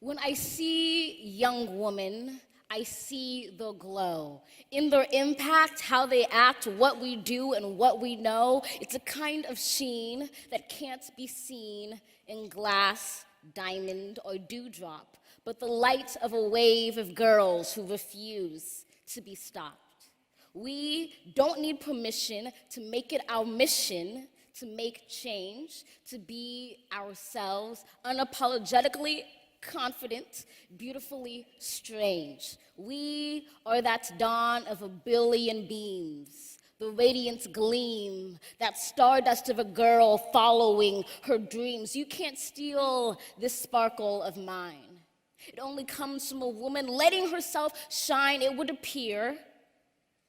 When I see young women, I see the glow. In their impact, how they act, what we do, and what we know, it's a kind of sheen that can't be seen in glass, diamond, or dewdrop, but the light of a wave of girls who refuse to be stopped. We don't need permission to make it our mission to make change, to be ourselves, unapologetically confident, beautifully strange. We are that dawn of a billion beams, the radiant gleam, that stardust of a girl following her dreams. You can't steal this sparkle of mine. It only comes from a woman letting herself shine, it would appear.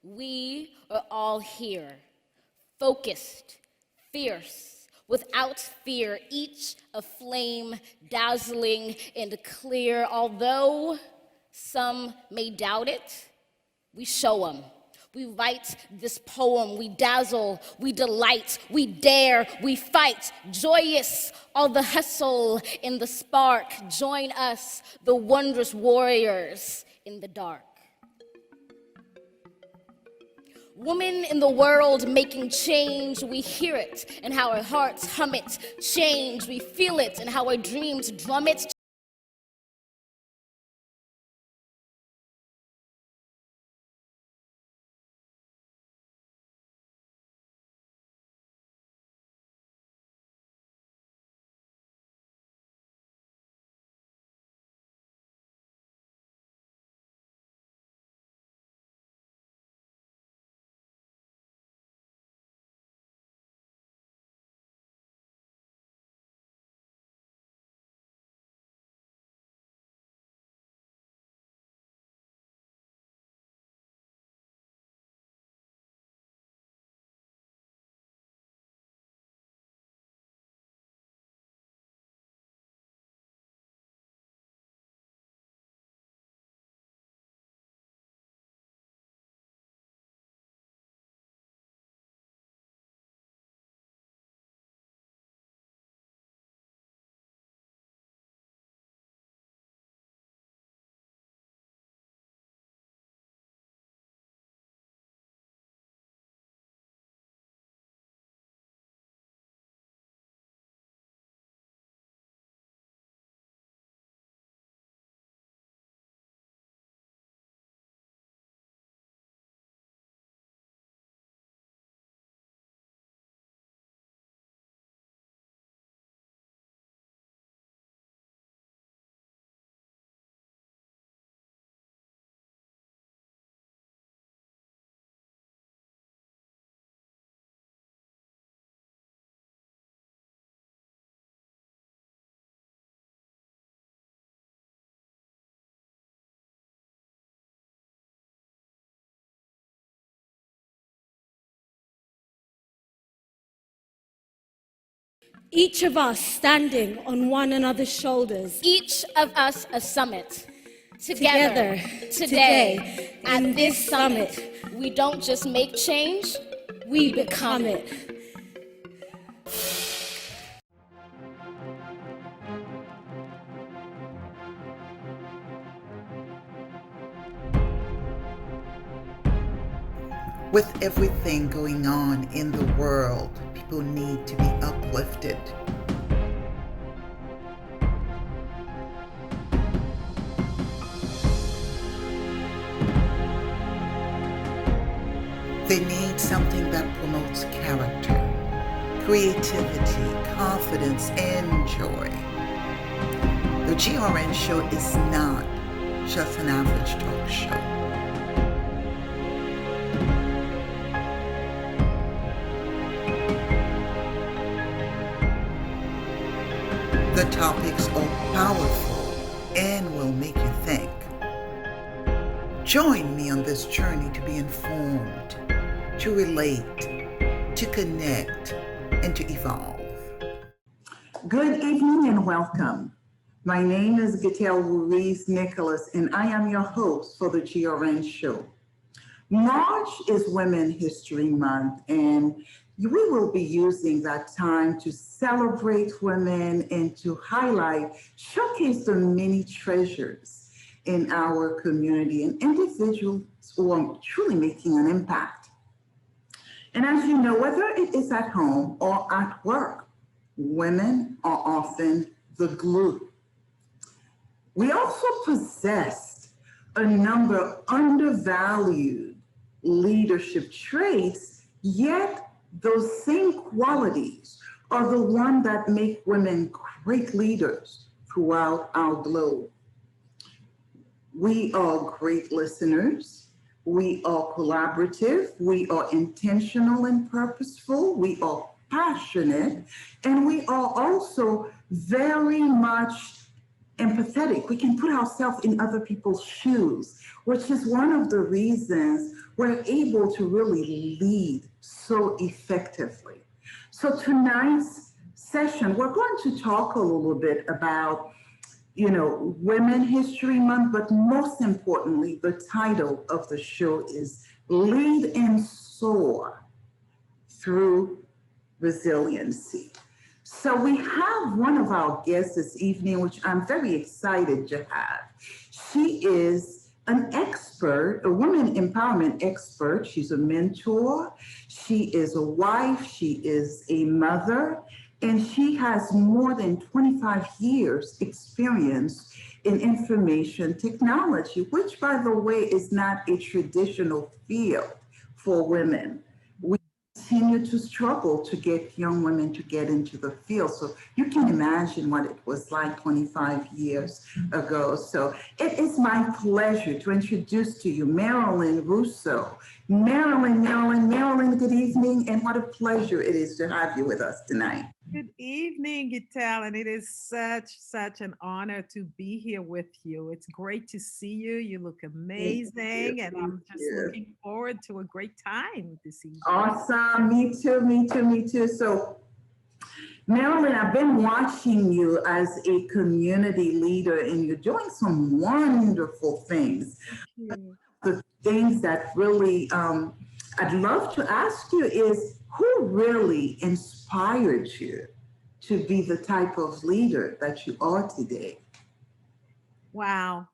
We are all here, focused, fierce, without fear, each a flame, dazzling and clear. Although some may doubt it, we show them. We write this poem, we dazzle, we delight, we dare, we fight, joyous, all the hustle in the spark. Join us, the wondrous warriors in the dark. Women in the world making change, we hear it and how our hearts hum it. Change, we feel it and how our dreams drum it. Each of us standing on one another's shoulders. Each of us a summit. Together, today, at this summit, we don't just make change, we become it. With everything going on in the world, people need to be uplifted. They need something that promotes character, creativity, confidence, and joy. The GRN show is not just an average talk show. The topics are powerful and will make you think. Join me on this journey to be informed, to relate, to connect, and to evolve. Good evening and welcome. My name is Gatel Ruiz Nicholas, and I am your host for the GRN show. March is Women's History Month, and we will be using that time to celebrate women and to highlight, showcase the many treasures in our community and individuals who are truly making an impact. And as you know, whether it is at home or at work, women are often the glue. We also possess a number of undervalued leadership traits, yet those same qualities are the ones that make women great leaders throughout our globe. We are great listeners. We are collaborative. We are intentional and purposeful. We are passionate. And we are also very much empathetic. We can put ourselves in other people's shoes, which is one of the reasons we're able to really lead so effectively. So tonight's session, we're going to talk a little bit about, Women History Month, but most importantly, the title of the show is Lead and Soar Through Resiliency. So we have one of our guests this evening, which I'm very excited to have. She is an expert, a women empowerment expert. She's a mentor. She is a wife. She is a mother. And she has more than 25 years experience in information technology, which, by the way, is not a traditional field for women. We continue to struggle to get young women to get into the field. So you can imagine what it was like 25 years ago. So it is my pleasure to introduce to you Marilyn Russo. Marilyn, good evening, and what a pleasure it is to have you with us tonight. Good evening, Gitel, and it is such an honor to be here with you. It's great to see you. You look amazing, and I'm just looking forward to a great time this evening. Awesome. Me too. So, Marilyn, I've been watching you as a community leader, and you're doing some wonderful things. The things that really I'd love to ask you is, who really inspired you to be the type of leader that you are today? Wow.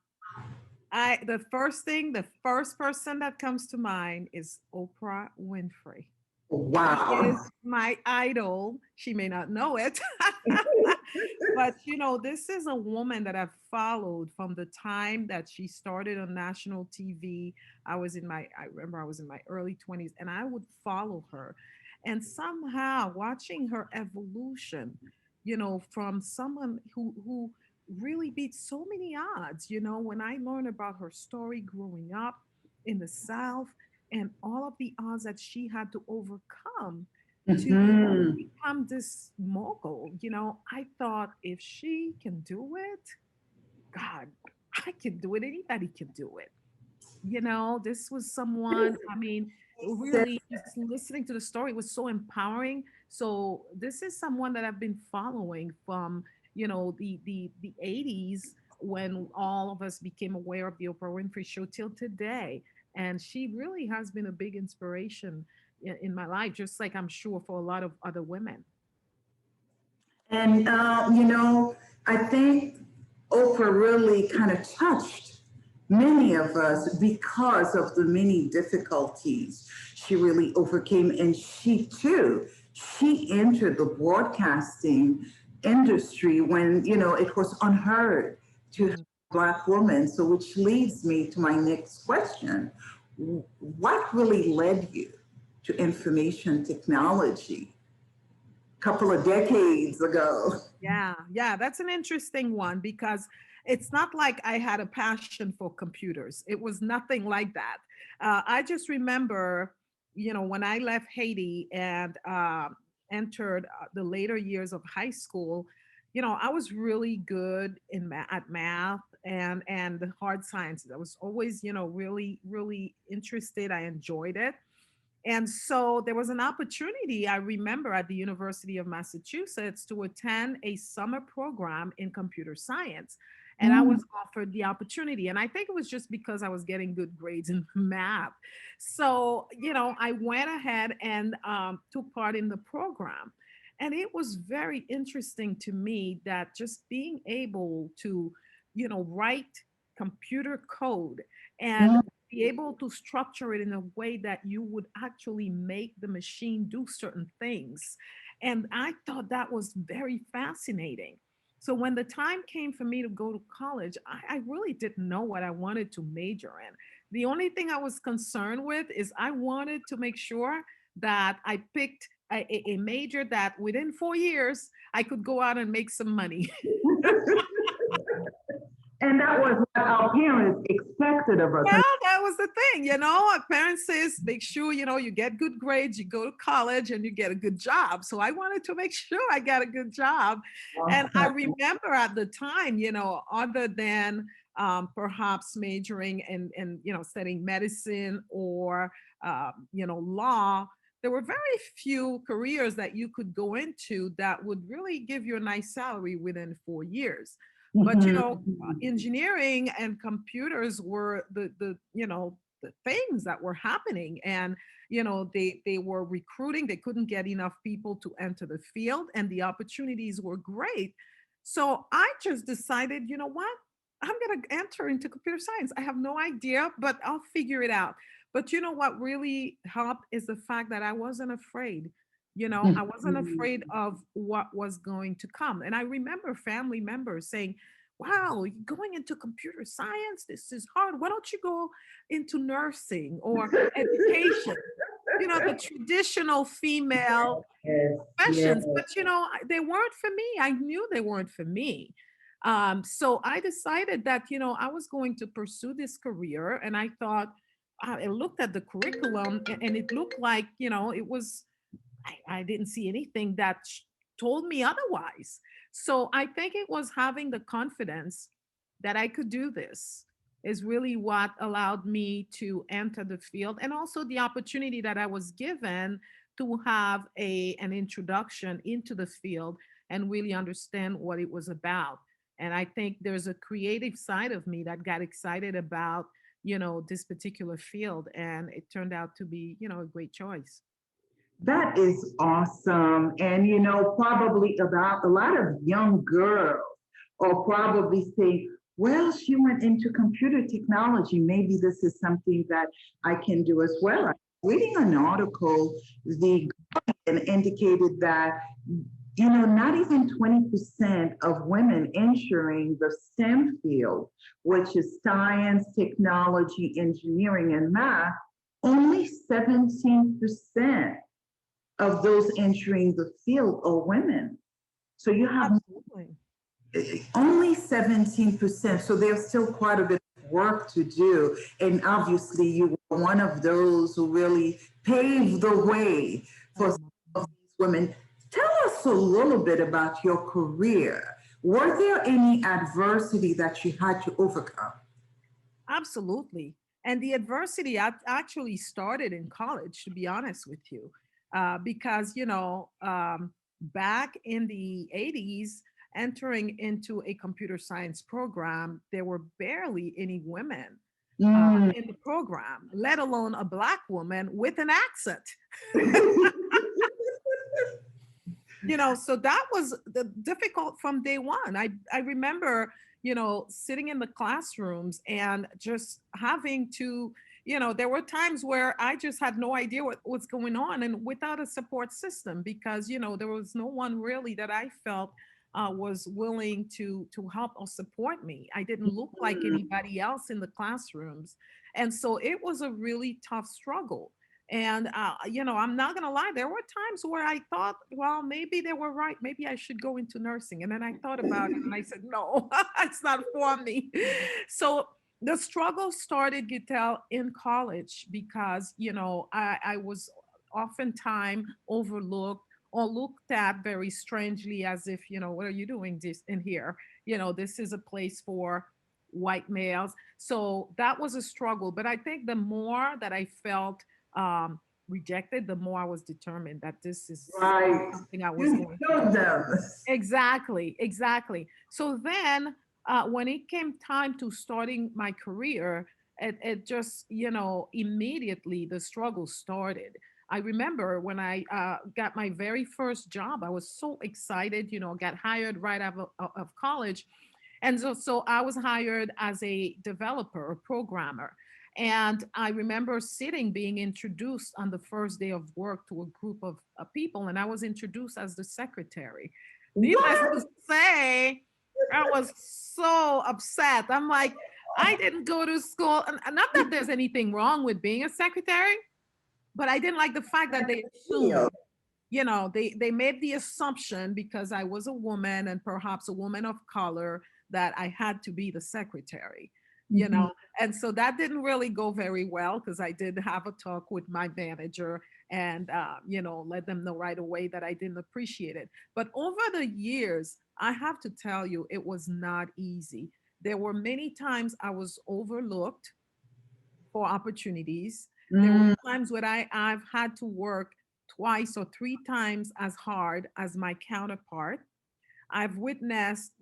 The first person that comes to mind is Oprah Winfrey. She is Wow. my idol. She may not know it, but this is a woman that I've followed from the time that she started on national TV. I remember I was in my early 20s, and I would follow her. And somehow watching her evolution, from someone who really beat so many odds, when I learned about her story growing up in the South and all of the odds that she had to overcome to become this mogul, I thought, if she can do it, God, I can do it. Anybody can do it. This was someone, I mean, really just listening to the story was so empowering. So this is someone that I've been following from, the 80s, when all of us became aware of the Oprah Winfrey Show, till today. And she really has been a big inspiration in my life, just like I'm sure for a lot of other women. And, I think Oprah really kind of touched many of us because of the many difficulties she really overcame. And she entered the broadcasting industry when, it was unheard to have a Black woman. So which leads me to my next question. What really led you to information technology a couple of decades ago? Yeah, that's an interesting one, because it's not like I had a passion for computers. It was nothing like that. I just remember, when I left Haiti and entered the later years of high school, I was really good at math and the hard sciences. I was always, really interested. I enjoyed it. And so there was an opportunity, I remember, at the University of Massachusetts to attend a summer program in computer science. and I was offered the opportunity. And I think it was just because I was getting good grades in math. So, I went ahead and took part in the program. And it was very interesting to me that just being able to, write computer code and be able to structure it in a way that you would actually make the machine do certain things. And I thought that was very fascinating. So when the time came for me to go to college, I really didn't know what I wanted to major in. The only thing I was concerned with is I wanted to make sure that I picked a major that within 4 years I could go out and make some money. And that was what our parents expected of us. Well, that was the thing, Our parents says make sure you get good grades, you go to college, and you get a good job. So I wanted to make sure I got a good job, and I remember at the time, other than perhaps majoring in studying medicine or law. There were very few careers that you could go into that would really give you a nice salary within 4 years. But engineering and computers were the things that were happening, and they were recruiting. They couldn't get enough people to enter the field, and the opportunities were great. So I just decided, you know what? I'm going to enter into computer science. I have no idea, but I'll figure it out. But what really helped is the fact that I wasn't afraid. I wasn't afraid of what was going to come. And I remember family members saying, wow, you're going into computer science? This is hard. Why don't you go into nursing or education? The traditional female professions. But, they weren't for me. I knew they weren't for me. So I decided that, I was going to pursue this career. And I thought, I looked at the curriculum and it looked like, it was, I didn't see anything that told me otherwise. So I think it was having the confidence that I could do this is really what allowed me to enter the field, and also the opportunity that I was given to have an introduction into the field and really understand what it was about. And I think there's a creative side of me that got excited about, this particular field, and it turned out to be, a great choice. That is awesome. And, probably about a lot of young girls or probably say, well, she went into computer technology. Maybe this is something that I can do as well. I was reading an article, the Guardian indicated that, not even 20% of women entering the STEM field, which is science, technology, engineering, and math, only 17% of those entering the field are women. So you have only 17%. So there's still quite a bit of work to do. And obviously you were one of those who really paved the way for some of these women. Tell us a little bit about your career. Were there any adversity that you had to overcome? Absolutely. And the adversity actually started in college, to be honest with you. Because, back in the 80s, entering into a computer science program, there were barely any women in the program, let alone a Black woman with an accent. So that was difficult from day one. I remember, sitting in the classrooms and just having to, there were times where I just had no idea what's going on, and without a support system, because, there was no one really that I felt was willing to help or support me. I didn't look like anybody else in the classrooms. And so it was a really tough struggle. And, I'm not going to lie, there were times where I thought, well, maybe they were right. Maybe I should go into nursing. And then I thought about it and I said, no, it's not for me. So the struggle started, Gitel, in college because, I was oftentimes overlooked or looked at very strangely as if, what are you doing this in here? This is a place for white males. So that was a struggle. But I think the more that I felt rejected, the more I was determined that this is something I was going to do. Exactly. So then when it came time to starting my career, it just, immediately the struggle started. I remember when I got my very first job, I was so excited, got hired right out of college. And so I was hired as a developer, a programmer. And I remember being introduced on the first day of work to a group of people, and I was introduced as the secretary. Needless What? to say, I was so upset. I'm like, I didn't go to school. And not that there's anything wrong with being a secretary, but I didn't like the fact that they assumed, they made the assumption because I was a woman and perhaps a woman of color that I had to be the secretary, you Mhm. know. And so that didn't really go very well because I did have a talk with my manager and, let them know right away that I didn't appreciate it. But over the years, I have to tell you, it was not easy. There were many times I was overlooked for opportunities. There were Mm. times when I've had to work twice or three times as hard as my counterpart. I've witnessed,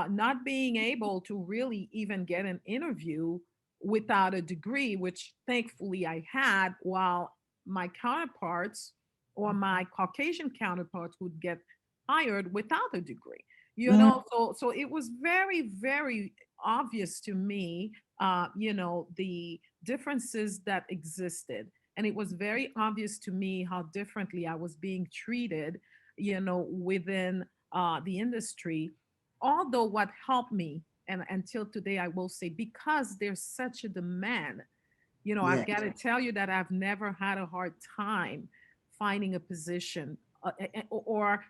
not being able to really even get an interview without a degree, which thankfully I had, while my counterparts or my Caucasian counterparts would get hired without a degree. Mm. So it was very, very obvious to me, the differences that existed. And it was very obvious to me how differently I was being treated, within the industry. Although what helped me, and until today, I will say, because there's such a demand, I've Yes. got to tell you that I've never had a hard time finding a position, or,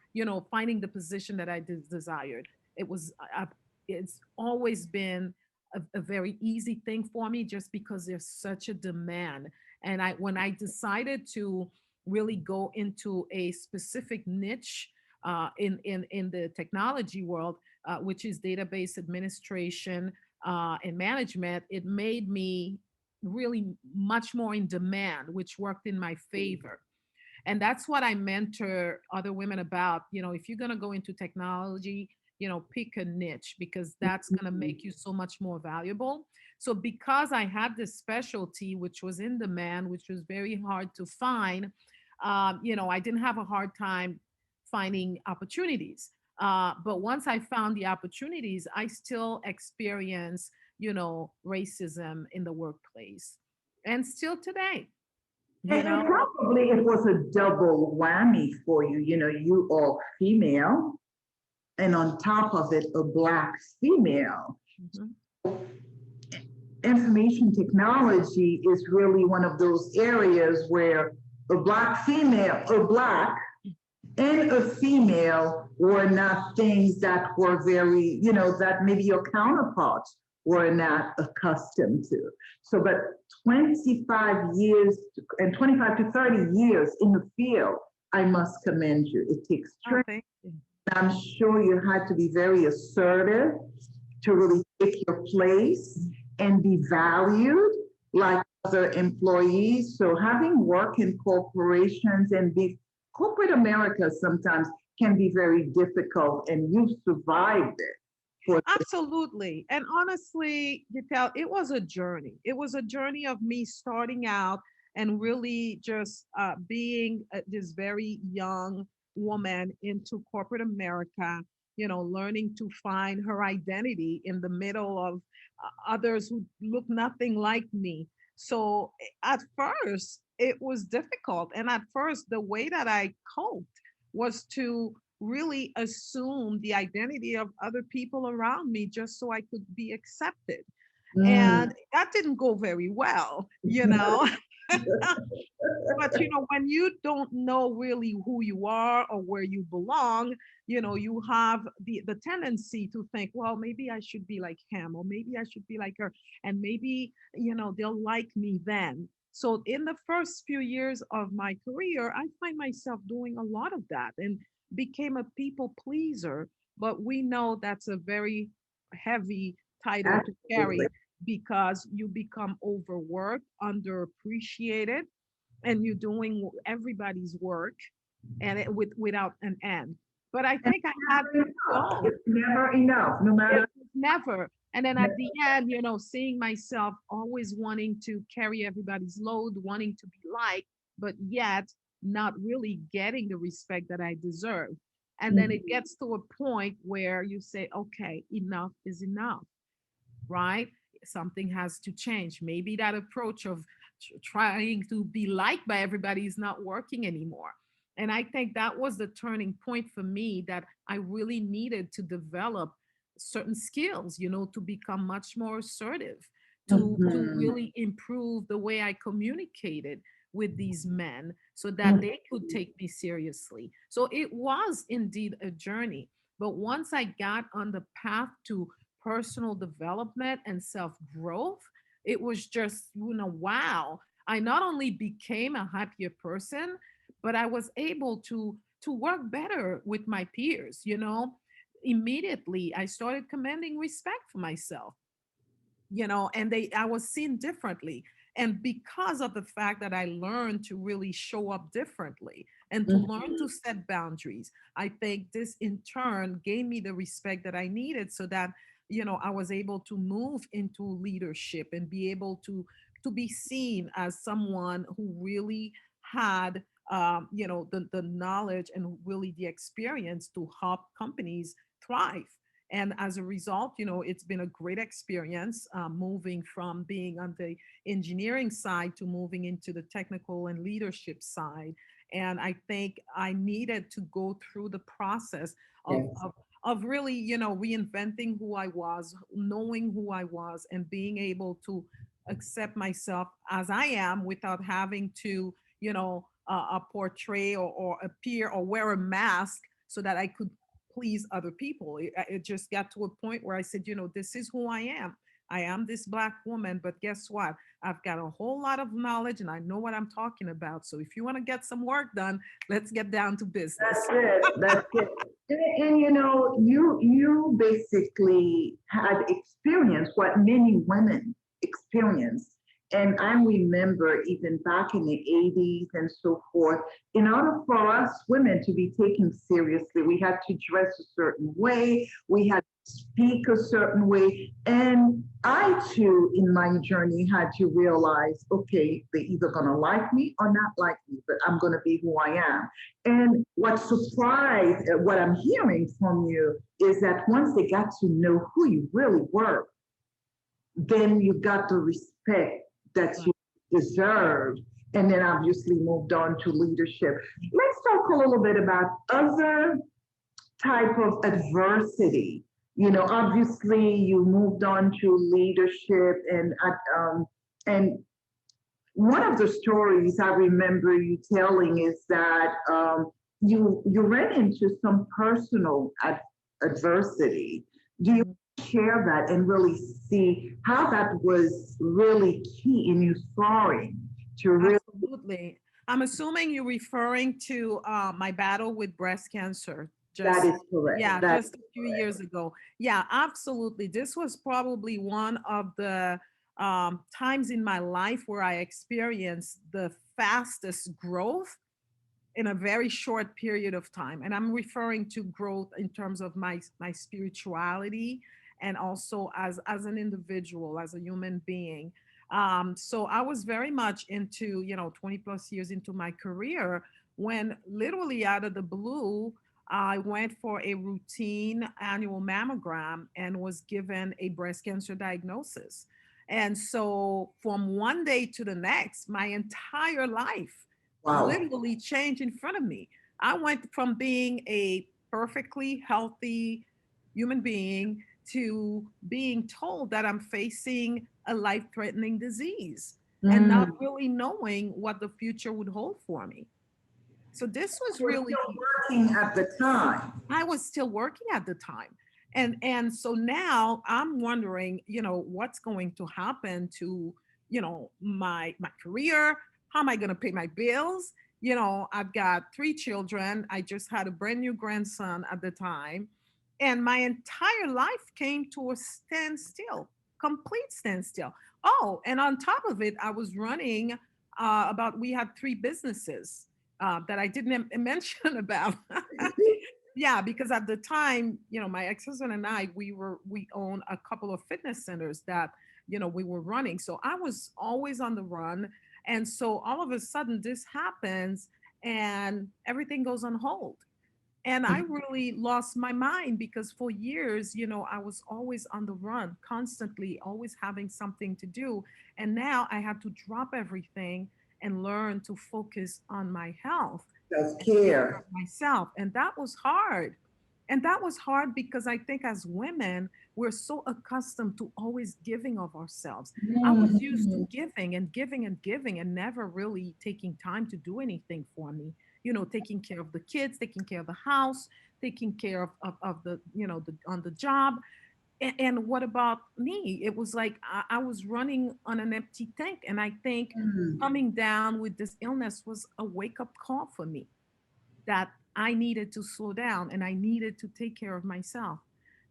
finding the position that I desired. It was, it's always been a very easy thing for me just because there's such a demand. And when I decided to really go into a specific niche, in the technology world, which is database administration and management, it made me really much more in demand, which worked in my favor. And that's what I mentor other women about. If you're going to go into technology, pick a niche because that's going to make you so much more valuable. So because I had this specialty, which was in demand, which was very hard to find, I didn't have a hard time finding opportunities. But once I found the opportunities, I still experience, racism in the workplace. And still today, you And know. probably it was a double whammy for you. You are female, and on top of it, a Black female. Mhm. Information technology is really one of those areas where a Black and a female were not things that were very, that maybe your counterparts were not accustomed to. So, but 25 years and 25 to 30 years in the field, I must commend you. It takes Oh, strength. thank you. I'm sure you had to be very assertive to really take your place and be valued like other employees. So having work in corporations and be corporate America sometimes can be very difficult, and you've survived it. For Absolutely. And honestly, Gitel, it was a journey. It was a journey of me starting out and really just being this very young woman into corporate America, learning to find her identity in the middle of others who look nothing like me. So at first, it was difficult. And at first, the way that I coped was to really assume the identity of other people around me just so I could be accepted. mm, And that didn't go very well, you know. But when you don't know really who you are or where you belong, you have the tendency to think, well, maybe I should be like him, or maybe I should be like her, and maybe they'll like me then. So in the first few years of my career, I find myself doing a lot of that and became a people pleaser. But we know that's a very heavy title to absolutely. carry because you become overworked, underappreciated, and you're doing everybody's work and without an end. but I And think I had to go. it's never enough, no It matter. was never. And then at the end, seeing myself always wanting to carry everybody's load, wanting to be liked, but yet not really getting the respect that I deserve. And then it gets to a point where you say, okay, enough is enough, right? Something has to change. Maybe that approach of trying to be liked by everybody is not working anymore. And I think that was the turning point for me, that I really needed to develop certain skills, to become much more assertive, to Mhm. really improve the way I communicated with these men so that Mhm. they could take me seriously. So it was indeed a journey. But once I got on the path to personal development and self growth, it was just, wow. I not only became a happier person, but I was able to work better with my peers. Immediately I started commanding respect for myself, and I was seen differently. And because of the fact that I learned to really show up differently and to learn to set boundaries, I think this in turn gave me the respect that I needed, so that I was able to move into leadership and be able to be seen as someone who really had the knowledge and really the experience to help companies thrive. And as a result, it's been a great experience, moving from being on the engineering side to moving into the technical and leadership side. And I think I needed to go through the process of, Yes. of, of really, reinventing who I was, knowing who I was, and being able to accept myself as I am without having to, portray or appear or wear a mask so that I could please other people. It just got to a point where I said, this is who I am. I am this Black woman, but guess what? I've got a whole lot of knowledge and I know what I'm talking about. So if you want to get some work done, let's get down to business. That's it. That's it. And you basically had experienced what many women experience. And I remember even back in the 80s and so forth, in order for us women to be taken seriously, we had to dress a certain way, we had to speak a certain way. And I too, in my journey, had to realize, okay, they're either going to like me or not like me, but I'm going to be who I am. And what surprised, what I'm hearing from you is that once they got to know who you really were, then you got the respect that Right. you deserved. And then obviously moved on to leadership. Let's talk a little bit about other type of adversity. Obviously you moved on to leadership, and one of the stories I remember you telling is that you ran into some personal adversity. Do you Mhm. share that and really see how that was really key in you soaring to really? Absolutely. I'm assuming you're referring to my battle with breast cancer. That Just, is correct. yeah, That just is a few correct. years ago. Yeah, absolutely. This was probably one of the times in my life where I experienced the fastest growth in a very short period of time. And I'm referring to growth in terms of my spirituality, and also as an individual, as a human being. So I was very much into, 20 plus years into my career, when literally out of the blue, I went for a routine annual mammogram and was given a breast cancer diagnosis. And so from one day to the next, my entire life Wow. literally changed in front of me. I went from being a perfectly healthy human being to being told that I'm facing a life threatening disease and not Mm. really knowing what the future would hold for me. So this was You were really, still working at the time. I was still working at the time. And so now I'm wondering, what's going to happen to, my career? How am I going to pay my bills? I've got three children. I just had a brand new grandson at the time. And my entire life came to a standstill, complete standstill. Oh, and on top of it, I was running we had three businesses that I didn't mention about. Yeah, because at the time, my ex-husband and I, we own a couple of fitness centers that, we were running. So I was always on the run. And so all of a sudden this happens and everything goes on hold. And I really lost my mind because for years, I was always on the run, constantly, always having something to do. And now I had to drop everything and learn to focus on my health Self and take care care. of myself. And that was hard. And that was hard because I think as women, we're so accustomed to always giving of ourselves. I was used to giving and giving and giving and never really taking time to do anything for me. Taking care of the kids, taking care of the house, taking care of the, the on the job. And what about me? It was like I was running on an empty tank. And I think coming down with this illness was a wake up call for me that I needed to slow down and I needed to take care of myself.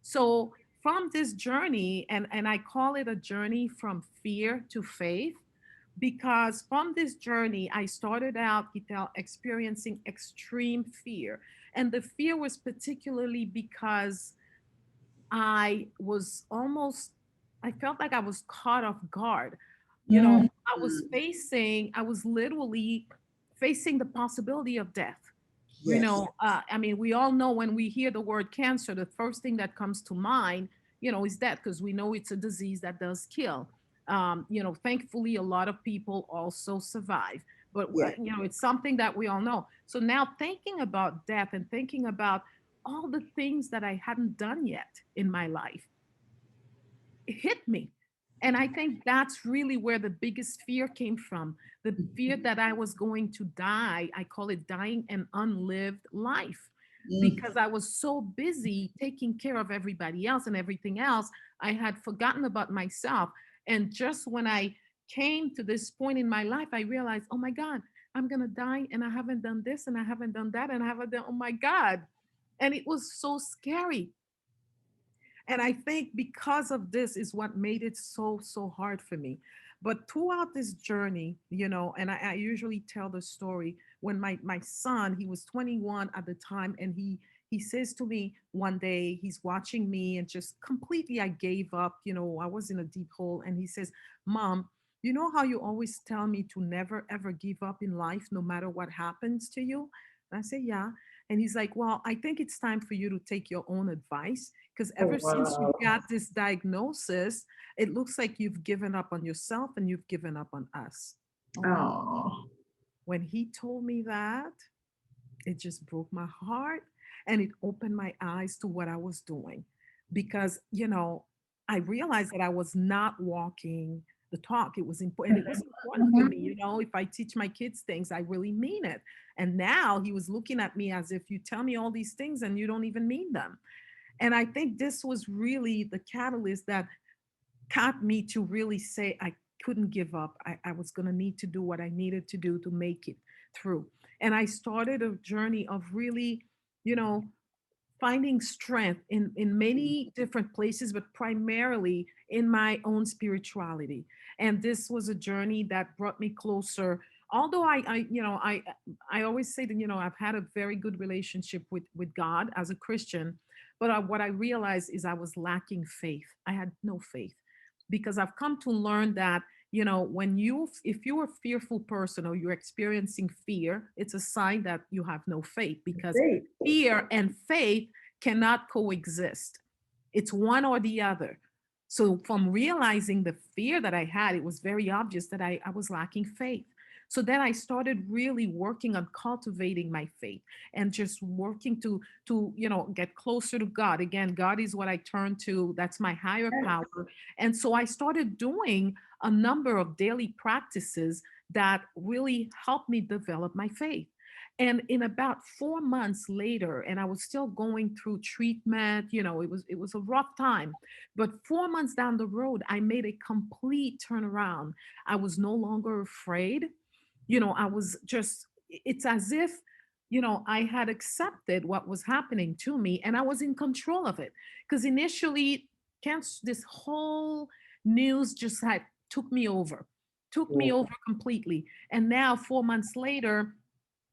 So from this journey, and I call it a journey from fear to faith, because from this journey, I started out, Gitel, experiencing extreme fear. And the fear was particularly because I was almost, I felt like I was caught off guard. I was literally facing the possibility of death. Yes. I mean, we all know when we hear the word cancer, the first thing that comes to mind, is death because we know it's a disease that does kill. Thankfully, a lot of people also survive, but Yes. it's something that we all know. So now thinking about death and thinking about all the things that I hadn't done yet in my life, it hit me. And I think that's really where the biggest fear came from, the fear that I was going to die. I call it dying an unlived life Mm. because I was so busy taking care of everybody else and everything else. I had forgotten about myself. And just when I came to this point in my life, I realized, oh my God, I'm going to die and I haven't done this and I haven't done that and I haven't done, oh my God. And it was so scary. And I think because of this is what made it so hard for me. But throughout this journey, and I usually tell the story when my son, he was 21 at the time, and he says to me one day, he's watching me and just completely I gave up, I was in a deep hole. And he says, Mom, you know how you always tell me to never ever give up in life no matter what happens to you? And I say, yeah. And he's like, well, I think it's time for you to take your own advice because Oh, ever since you wow. got this diagnosis, it looks like you've given up on yourself and you've given up on us. Oh my. Oh. When he told me that, it just broke my heart and it opened my eyes to what I was doing because, I realized that I was not walking the talk. It was important. It was important for me. If I teach my kids things, I really mean it. And now he was looking at me as if you tell me all these things and you don't even mean them. And I think this was really the catalyst that got me to really say I couldn't give up. I was going to need to do what I needed to do to make it through. And I started a journey of really, you know, finding strength in many different places, but primarily in my own spirituality. And this was a journey that brought me closer. Although I always say that I've had a very good relationship with God as a Christian, but what I realized is I was lacking faith. I had no faith because I've come to learn that when if you're a fearful person or you're experiencing fear, it's a sign that you have no faith because Faith. fear and faith cannot coexist. It's one or the other. So, from realizing the fear that I had, it was very obvious that I was lacking faith. So then I started really working on cultivating my faith and just working to get closer to God. Again, God is what I turn to. That's my higher power. And so I started doing a number of daily practices that really helped me develop my faith. And in about 4 months later, and I was still going through treatment, it was a rough time. But 4 months down the road, I made a complete turnaround. I was no longer afraid. I was just, it's as if, I had accepted what was happening to me and I was in control of it. Because initially, cancer, this whole news just had took me over completely. And now, 4 months later,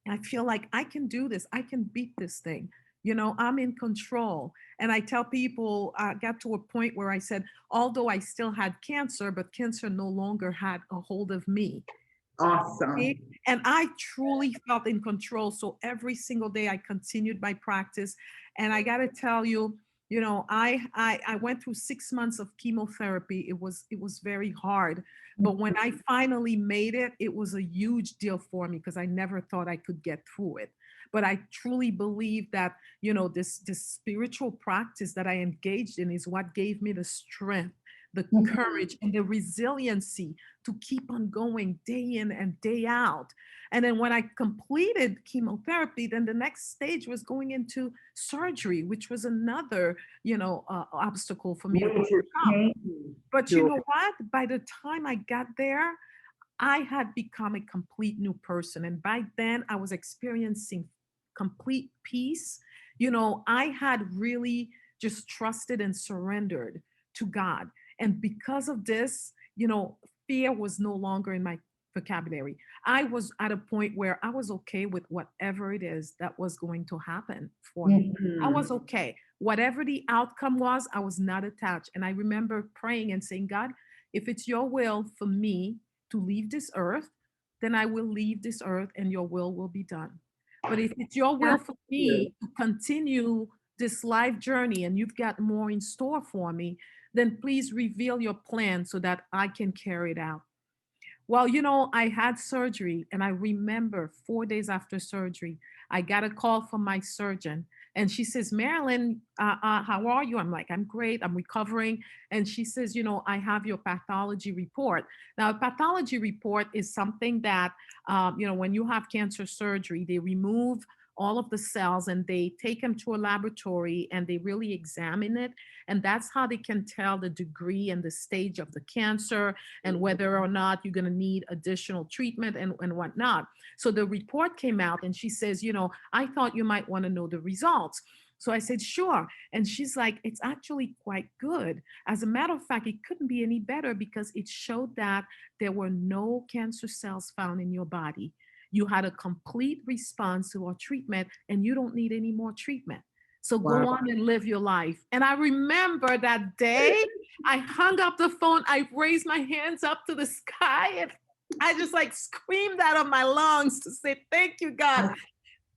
I feel like I can do this. I can beat this thing. I'm in control. And I tell people, I got to a point where I said, although I still had cancer, but cancer no longer had a hold of me. Awesome. Okay? And I truly felt in control. So every single day I continued my practice. And I got to tell you, I went through 6 months of chemotherapy. It was very hard. But when I finally made it, it was a huge deal for me because I never thought I could get through it. But I truly believe that, this spiritual practice that I engaged in is what gave me the strength, the courage, and the resiliency to keep on going day in and day out. And then when I completed chemotherapy, then the next stage was going into surgery, which was another, obstacle for me to Major overcome. change, But you Joy. know what? By the time I got there, I had become a complete new person. And by then, I was experiencing complete peace. I had really just trusted and surrendered to God. And because of this, fear was no longer in my vocabulary. I was at a point where I was okay with whatever it is that was going to happen for me. I Mhm. was okay. Whatever the outcome was, I was not attached. And I remember praying and saying, God, if it's your will for me to leave this earth, then I will leave this earth and your will be done. But if it's your will That's for good. me to continue this life journey and you've got more in store for me, then please reveal your plan so that I can carry it out. Well, I had surgery, and I remember 4 days after surgery, I got a call from my surgeon, and she says, Marilyn, how are you? I'm like, I'm great, I'm recovering. And she says, I have your pathology report. Now, a pathology report is something that, when you have cancer surgery, they remove all of the cells and they take them to a laboratory and they really examine it. And that's how they can tell the degree and the stage of the cancer and whether or not you're going to need additional treatment and whatnot. So the report came out and she says, I thought you might want to know the results. So I said, sure. And she's like, it's actually quite good. As a matter of fact, it couldn't be any better because it showed that there were no cancer cells found in your body. You had a complete response to our treatment and you don't need any more treatment. So go Wow. on and live your life. And I remember that day I hung up the phone. I raised my hands up to the sky and I just like screamed out of my lungs to say, thank you, God.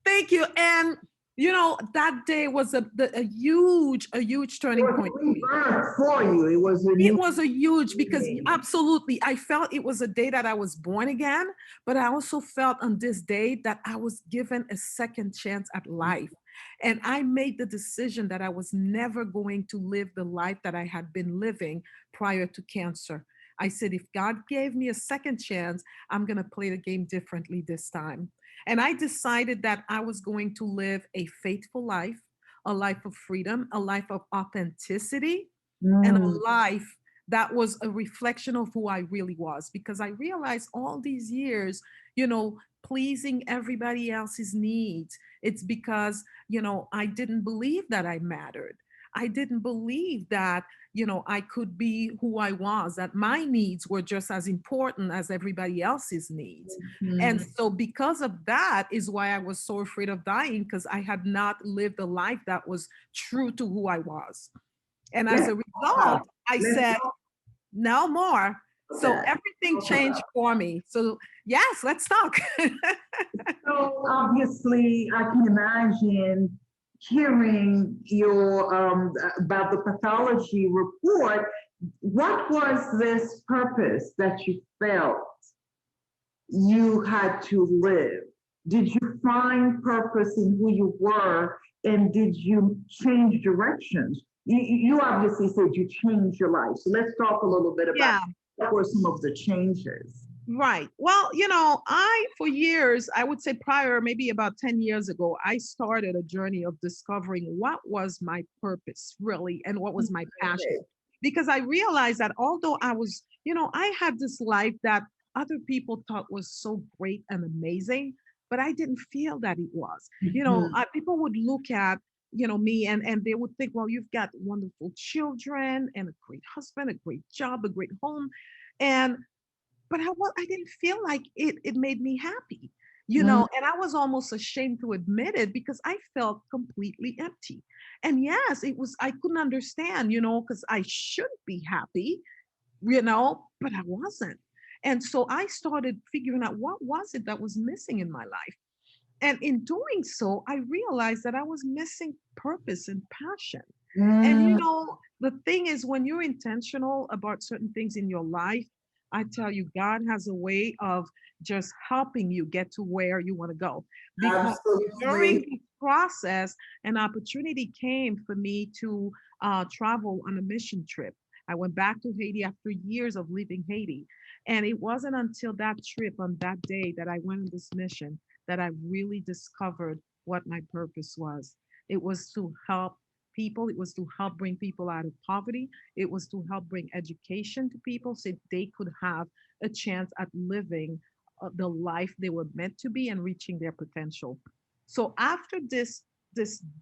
Thank you. And, that day was a huge It turning was point a for me. rebirth for you. It was a It new was a huge because beginning. absolutely I felt it was a day that I was born again, but I also felt on this day that I was given a second chance at life. And I made the decision that I was never going to live the life that I had been living prior to cancer. I said, if God gave me a second chance, I'm going to play the game differently this time. And I decided that I was going to live a faithful life, a life of freedom, a life of authenticity, and a Mm. life that was a reflection of who I really was. Because I realized all these years, pleasing everybody else's needs, it's because, I didn't believe that I mattered. I didn't believe that, I could be who I was, that my needs were just as important as everybody else's needs. And Mm. so, because of that, is why I was so afraid of dying because I had not lived a life that was true to who I was. And as Let's a talk about result, I let's said, talk no more. about So that. everything Talk changed about for me. So, yes, let's talk. So obviously, I can imagine hearing your about the pathology report. What was this purpose that you felt you had to live? Did you find purpose in who you were, and did you change directions? You obviously said you changed your life. So let's talk a little bit about Yeah. what were some of the changes. Right. Well, for years, I would say prior, maybe about 10 years ago, I started a journey of discovering what was my purpose really and what was my passion. Because I realized that although I had this life that other people thought was so great and amazing, but I didn't feel that it was. Mhm. People would look at, me and they would think, well, you've got wonderful children and a great husband, a great job, a great home. And but I didn't feel like it made me happy. Mm. and I was almost ashamed to admit it because I felt completely empty. And yes, I couldn't understand, because I should be happy, but I wasn't. And so I started figuring out what was it that was missing in my life. And in doing so, I realized that I was missing purpose and passion. And Mm. the thing is, when you're intentional about certain things in your life, I tell you, God has a way of just helping you get to where you want to go. Because during Absolutely. the process, an opportunity came for me to travel on a mission trip. I went back to Haiti after years of leaving Haiti. And it wasn't until that trip on that day that I went on this mission that I really discovered what my purpose was. It was to help people, it was to help bring people out of poverty, it was to help bring education to people so they could have a chance at living the life they were meant to be and reaching their potential. So after this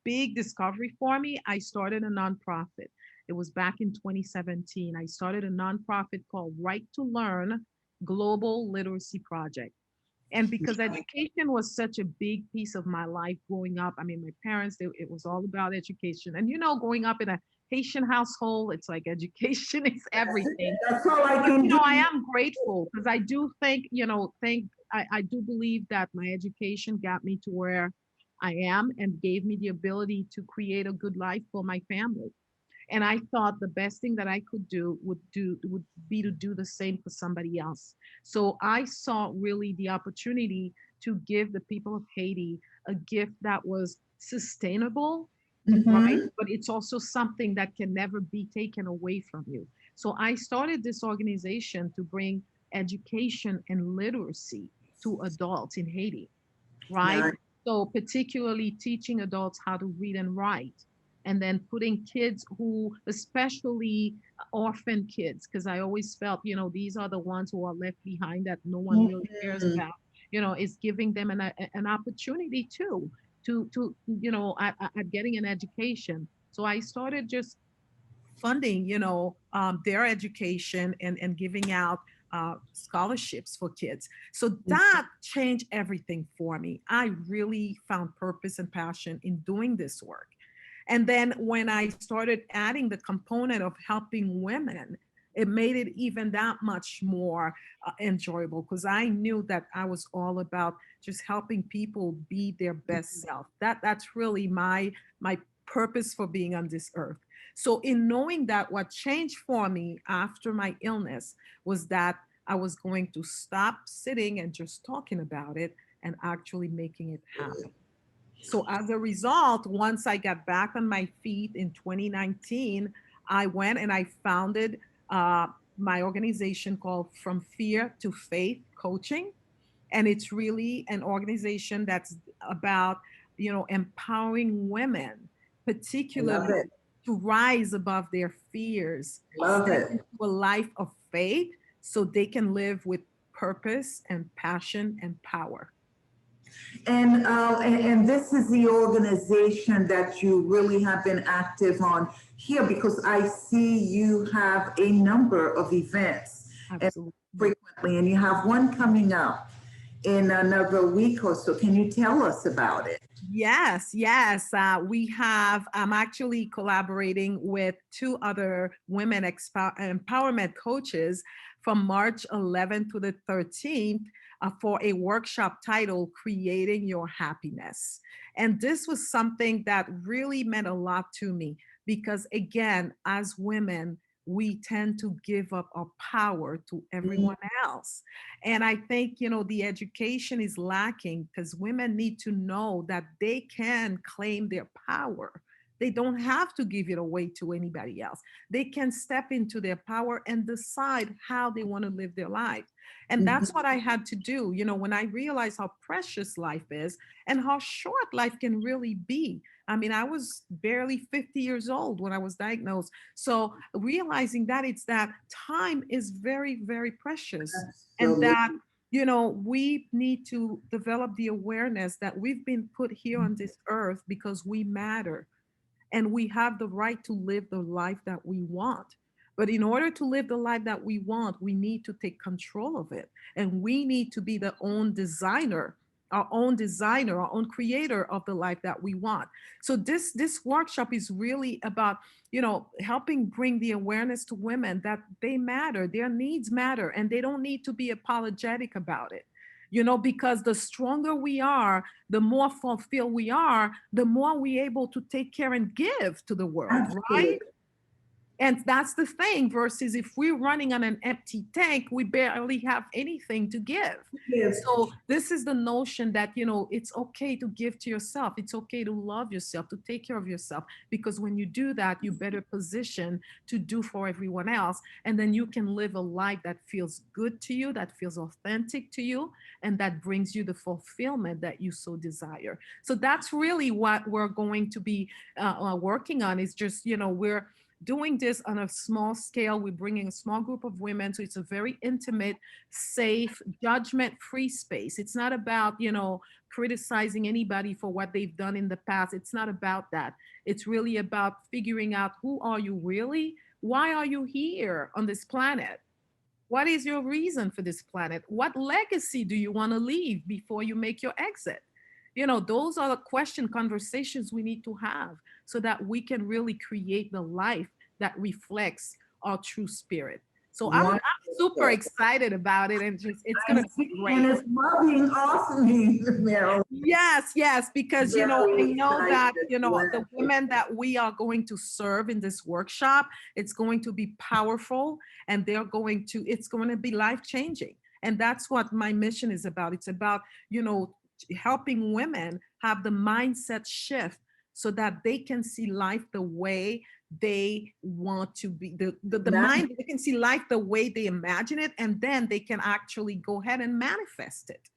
big discovery for me, I started a nonprofit. It was back in 2017. I started a nonprofit called Right to Learn Global Literacy Project. And because education was such a big piece of my life growing up, I mean, my parents, it was all about education. And growing up in a Haitian household, it's like education is everything. That's all I But can do. I am grateful because I do think, I do believe that my education got me to where I am and gave me the ability to create a good life for my family. And I thought the best thing that I could do would be to do the same for somebody else. So I saw really the opportunity to give the people of Haiti a gift that was sustainable, right? Mm-hmm. But it's also something that can never be taken away from you. So I started this organization to bring education and literacy to adults in Haiti, right? Nice. So, particularly teaching adults how to read and write, and then putting kids who, especially orphan kids, because I always felt, these are the ones who are left behind that no one really cares Mhm. about, is giving them an opportunity too to at getting an education. So I started just funding, their education and giving out scholarships for kids. So that changed everything for me. I really found purpose and passion in doing this work. And then when I started adding the component of helping women, it made it even that much more enjoyable because I knew that I was all about just helping people be their best self. That's really my purpose for being on this earth. So in knowing that, what changed for me after my illness was that I was going to stop sitting and just talking about it and actually making it happen. So as a result, once I got back on my feet in 2019, I went and I founded uh, my organization called From Fear to Faith Coaching. And it's really an organization that's about, empowering women, Love particularly it. to rise above their fears, Love step it. into a life of faith so they can live with purpose and passion and power. And this is the organization that you really have been active on here because I see you have a number of events and Absolutely. frequently, and you have one coming up in another week or so. Can you tell us about it? Yes, yes. I'm actually collaborating with two other women empowerment coaches from March 11th to the 13th for a workshop titled Creating Your Happiness. And this was something that really meant a lot to me because, again, as women, we tend to give up our power to everyone else. And I think, the education is lacking because women need to know that they can claim their power. They don't have to give it away to anybody else. They can step into their power and decide how they want to live their life. And Mhm. that's what I had to do, when I realized how precious life is and how short life can really be. I mean, I was barely 50 years old when I was diagnosed. So realizing that it's that time is very, very precious and that Absolutely. we need to develop the awareness that we've been put here on this earth because we matter and we have the right to live the life that we want. But in order to live the life that we want, we need to take control of it and we need to be the own designer our own designer, our own creator of the life that we want. So this workshop is really about, helping bring the awareness to women that they matter, their needs matter, and they don't need to be apologetic about it. Because the stronger we are, the more fulfilled we are, the more we're able to take care and give to the world, Absolutely. right? And that's the thing, versus if we're running on an empty tank, we barely have anything to give. Yes. So this is the notion that, it's okay to give to yourself. It's okay to love yourself, to take care of yourself, because when you do that, you're better positioned to do for everyone else. And then you can live a life that feels good to you, that feels authentic to you, and that brings you the fulfillment that you so desire. So that's really what we're going to be working on, is just, we're doing this on a small scale. We're bringing a small group of women. So it's a very intimate, safe, judgment free space. It's not about, criticizing anybody for what they've done in the past. It's not about that. It's really about figuring out, who are you really? Why are you here on this planet? What is your reason for this planet? What legacy do you want to leave before you make your exit? Those are the conversations we need to have, so that we can really create the life that reflects our true spirit. So I'm super Wonderful. excited about it, and just it's I gonna be see, and great. it's loving awesome, Meryl. Yes, yes, because I Very know excited that as well. the women that we are going to serve in this workshop, it's going to be powerful, and it's going to be life changing. And that's what my mission is about. It's about, helping women have the mindset shift, so that they can see life the way they want to be, the That's mind, they can see life the way they imagine it, and then they can actually go ahead and manifest it.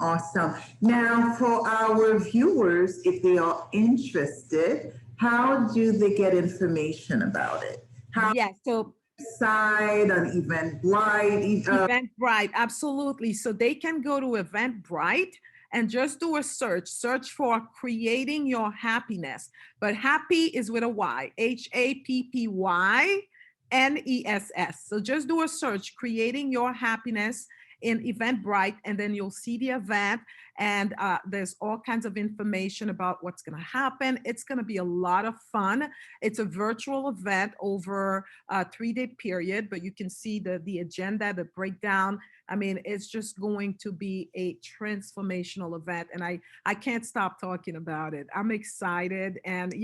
awesome. Now, for our viewers, if they are interested, how do they get information about it? How Yes, so side on Eventbrite? Eventbrite, absolutely. So they can go to Eventbrite and just do a search for creating your happiness. But happy is with a Y, HAPPYNESS. So just do a search, creating your happiness, in Eventbrite, and then you'll see the event. And there's all kinds of information about what's going to happen. It's going to be a lot of fun. It's a virtual event over a 3-day period, but you can see the agenda, the breakdown. I mean, it's just going to be a transformational event, and I can't stop talking about it. I'm excited, and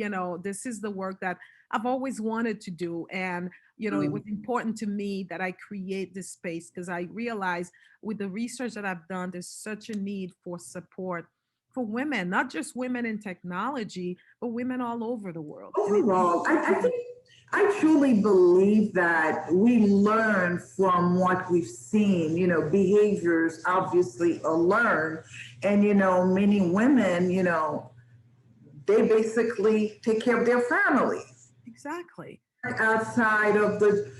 this is the work that I've always wanted to do, and it was important to me that I create this space, because I realized, with the research that I've done, there's such a need for support for women, not just women in technology, but women all over the world. And Overall, I think I truly believe that we learn from what we've seen. Behaviors obviously are learned, and many women, they basically take care of their families exactly. outside of the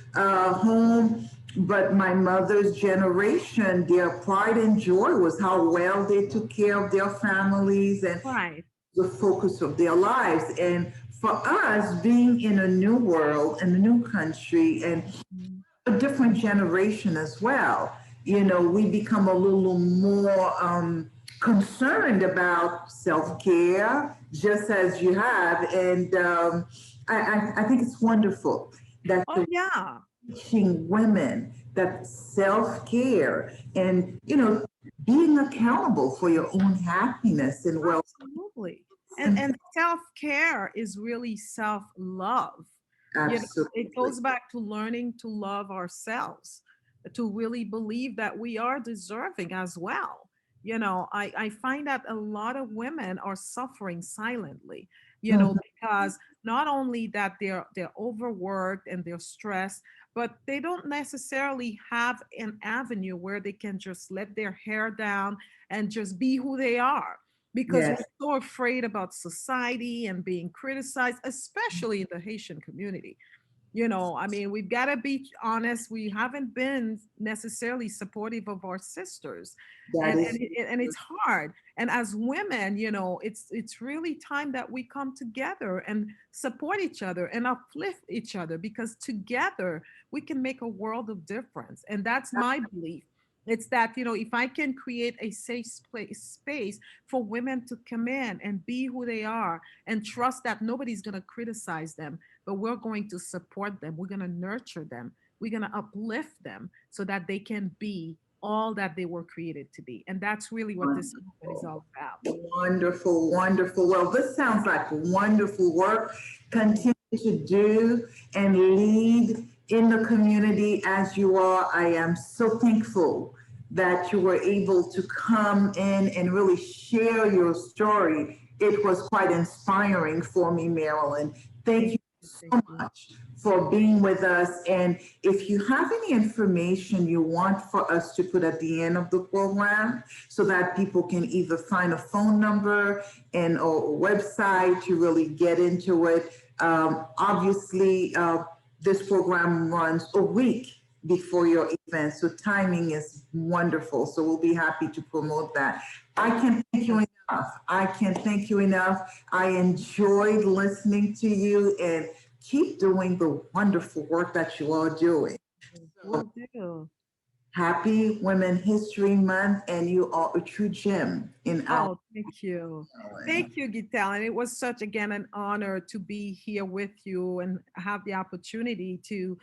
home. But my mother's generation, their pride and joy was how well they took care of their families and Right. the focus of their lives. And for us, being in a new world, in a new country, and a different generation as well, we become a little more concerned about self-care, just as you have. And I think it's wonderful that Oh you're yeah, teaching women that self-care and, being accountable for your own happiness and well. absolutely. And self-care is really self-love. It Absolutely. goes back to learning to love ourselves, to really believe that we are deserving as well. I find that a lot of women are suffering silently, because not only that they're overworked and they're stressed, but they don't necessarily have an avenue where they can just let their hair down and just be who they are, because we're Yes. so afraid about society and being criticized, especially in the Haitian community. I mean, we've got to be honest. We haven't been necessarily supportive of our sisters, That and is it's hard. And as women, it's really time that we come together and support each other and uplift each other, because together we can make a world of difference. And that's my belief. It's that, if I can create a safe space for women to come in and be who they are and trust that nobody's going to criticize them, but we're going to support them. We're going to nurture them. We're going to uplift them so that they can be all that they were created to be. And that's really what this movement is all about. Wonderful, wonderful. Well, this sounds like wonderful work. Continue to do and lead in the community as you are. I am so thankful that you were able to come in and really share your story. It was quite inspiring for me, Marilyn. Thank you so much for being with us. And if you have any information you want for us to put at the end of the program so that people can either find a phone number and or a website to really get into it. Obviously, this program runs a week before your event, so timing is wonderful. So we'll be happy to promote that. I can't thank you enough. I can't thank you enough. I enjoyed listening to you, and keep doing the wonderful work that you are doing. Will do. Happy Women History Month, and you are a true gem in our. Oh, thank you. Thank you, Gital. And it was such, again, an honor to be here with you and have the opportunity to,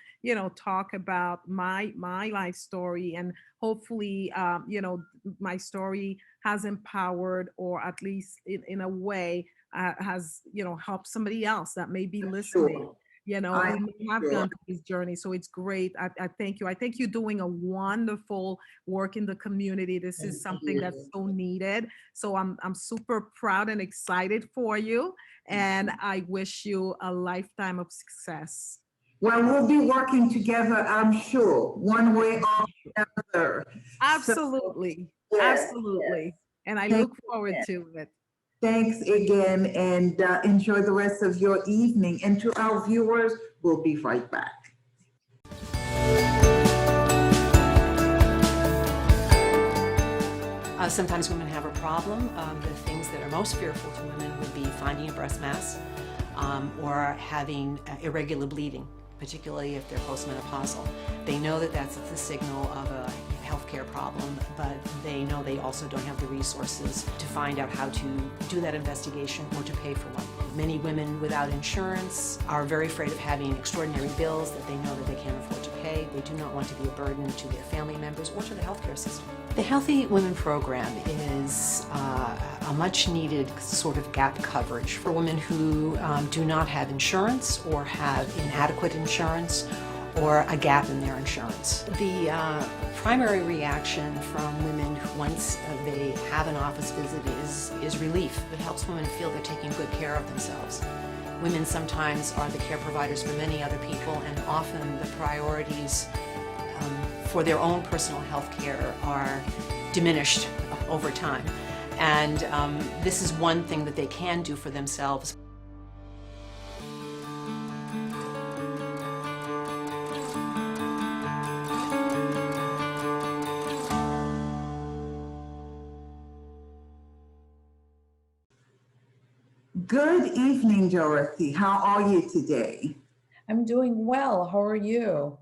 talk about my life story. And hopefully, my story has empowered, or at least in a way, has, helped somebody else that may be listening. Sure. We may have gone through this journey. So it's great. I thank you. I think you're doing a wonderful work in the community. This is something that's so needed. So I'm super proud and excited for you. And I wish you a lifetime of success. Well, we'll be working together, I'm sure, one way or another. Absolutely. So, yes, Absolutely. yes. And I Thank look forward to it. Thanks again, and enjoy the rest of your evening. And to our viewers, we'll be right back. Sometimes women have a problem. The things that are most fearful to women would be finding a breast mass or having irregular bleeding, particularly if they're postmenopausal. They know that that's the signal of a healthcare problem, but they know they also don't have the resources to find out how to do that investigation or to pay for one. Many women without insurance are very afraid of having extraordinary bills that they know that they can't afford to pay. They do not want to be a burden to their family members or to the healthcare system. The Healthy Women Program is a much needed sort of gap coverage for women who do not have insurance or have inadequate insurance or a gap in their insurance. The primary reaction from women once they have an office visit is relief. It helps women feel they're taking good care of themselves. Women sometimes are the care providers for many other people, and often the priorities for their own personal health care are diminished over time. And this is one thing that they can do for themselves. Good evening, Dorothy. How are you today? I'm doing well. How are you?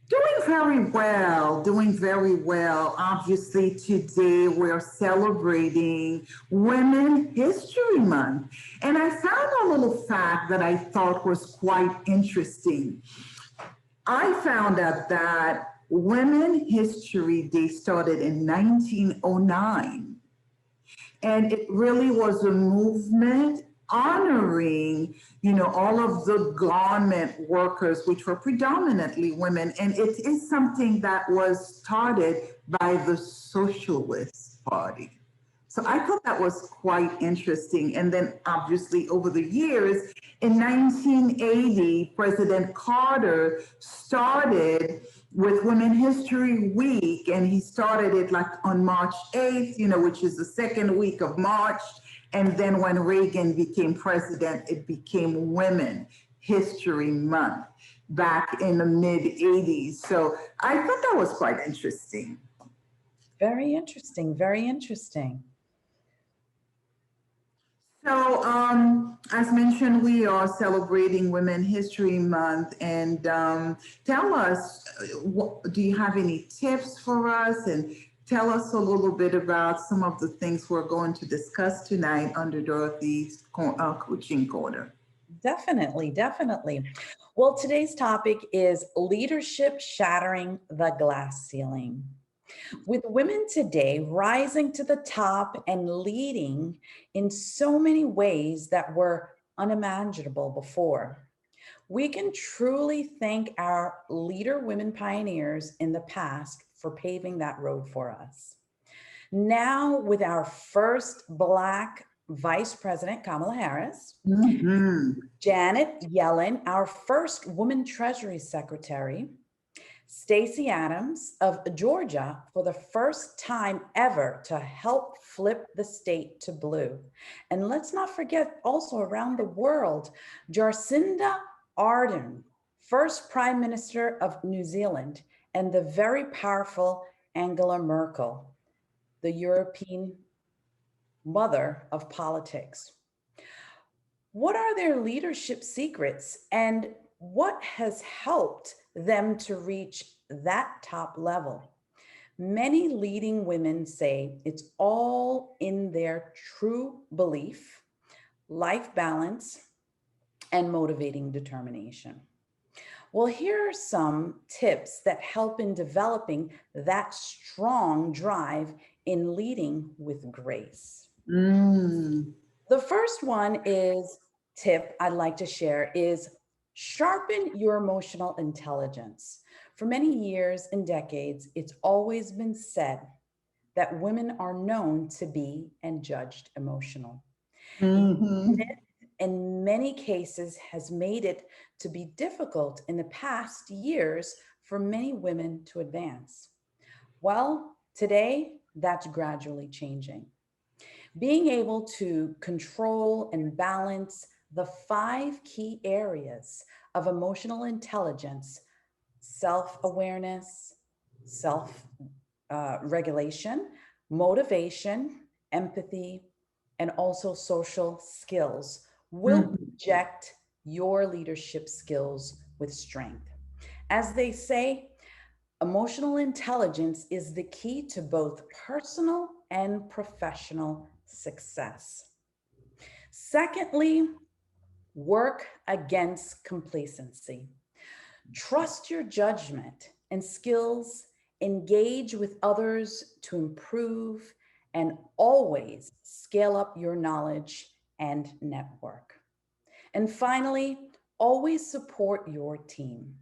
Doing very well, doing very well. Obviously, today we're celebrating Women History Month. And I found a little fact that I thought was quite interesting. I found out that Women History Day started in 1909. And it really was a movement honoring, all of the garment workers, which were predominantly women. And it is something that was started by the Socialist Party. So I thought that was quite interesting. And then obviously over the years, in 1980, President Carter started with Women History Week, and he started it like on March 8th, which is the second week of March. And then when Reagan became president, it became Women History Month back in the mid 80s. So I thought that was quite interesting. Very interesting, very interesting. So, as mentioned, we are celebrating Women History Month, and tell us, do you have any tips for us? And tell us a little bit about some of the things we're going to discuss tonight under Dorothy's coaching corner. Definitely, definitely. Well, today's topic is leadership shattering the glass ceiling. With women today rising to the top and leading in so many ways that were unimaginable before, we can truly thank our leader women pioneers in the past for paving that road for us. Now, with our first Black Vice President, Kamala Harris, Janet Yellen, our first woman Treasury Secretary, Stacey Abrams of Georgia, for the first time ever to help flip the state to blue. And let's not forget also around the world, Jacinda Ardern, first Prime Minister of New Zealand, and the very powerful Angela Merkel, the European mother of politics. What are their leadership secrets and what has helped them to reach that top level? Many leading women say it's all in their true belief, life balance, and motivating determination. Well, here are some tips that help in developing that strong drive in leading with grace. The first one tip I'd like to share is sharpen your emotional intelligence. For many years and decades, it's always been said that women are known to be and judged emotional. In many cases has made it to be difficult in the past years for many women to advance. Well, today that's gradually changing. Being able to control and balance the 5 key areas of emotional intelligence: self-awareness, self-regulation, motivation, empathy, and also social skills will project your leadership skills with strength. As they say, emotional intelligence is the key to both personal and professional success. Secondly, work against complacency. Trust your judgment and skills, engage with others to improve, and always scale up your knowledge and network. And finally, always support your team.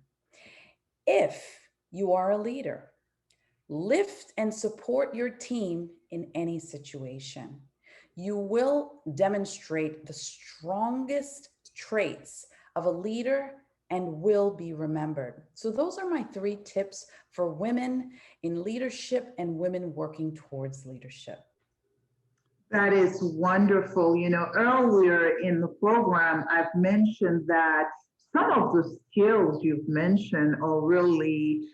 If you are a leader, lift and support your team in any situation. You will demonstrate the strongest traits of a leader and will be remembered. So those are my 3 tips for women in leadership and women working towards leadership. That is wonderful. You know, earlier in the program, I've mentioned that some of the skills you've mentioned are really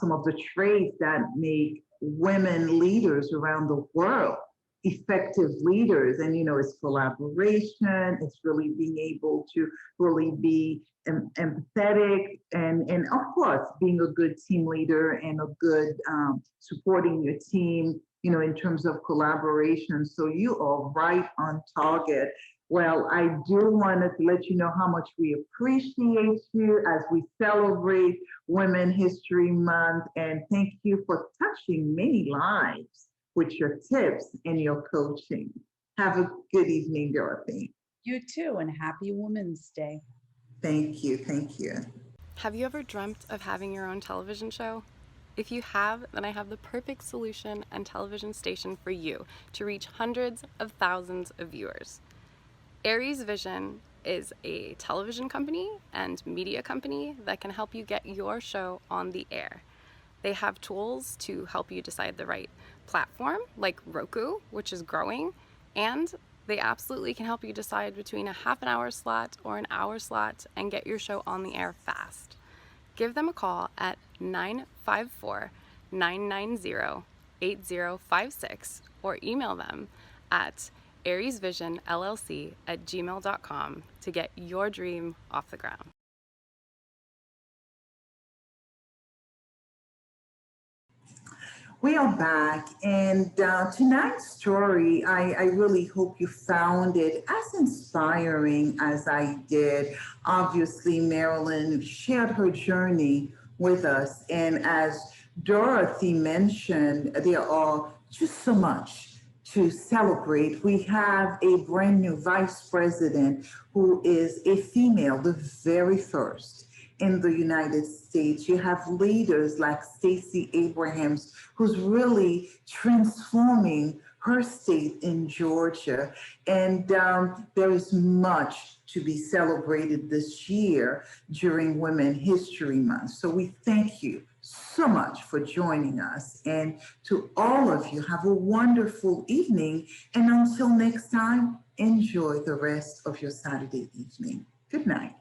some of the traits that make women leaders around the world effective leaders. And, you know, it's collaboration, it's really being able to really be empathetic, and of course, being a good team leader and a good supporting your team, you know, in terms of collaboration. So you are right on target. Well, I do want to let you know how much we appreciate you as we celebrate Women History Month, and thank you for touching many lives with your tips and your coaching. Have a good evening, Dorothy. You too, and happy Women's Day. Thank you, thank you. Have you ever dreamt of having your own television show? If you have, then I have the perfect solution and television station for you to reach hundreds of thousands of viewers. Aries Vision is a television company and media company that can help you get your show on the air. They have tools to help you decide the right platform, like Roku, which is growing, and they absolutely can help you decide between a half an hour slot or an hour slot and get your show on the air fast. Give them a call at 954-990-8056 or email them at ariesvisionllc@gmail.com to get your dream off the ground. We are back, and tonight's story, I really hope you found it as inspiring as I did. Obviously, Marilyn shared her journey with us, and as Dorothy mentioned, there are just so much to celebrate. We have a brand new vice president who is a female, the very first in the United States. You have leaders like Stacey Abrams, who's really transforming her state in Georgia. And there is much to be celebrated this year during Women History Month. So we thank you so much for joining us. And to all of you, have a wonderful evening. And until next time, enjoy the rest of your Saturday evening. Good night.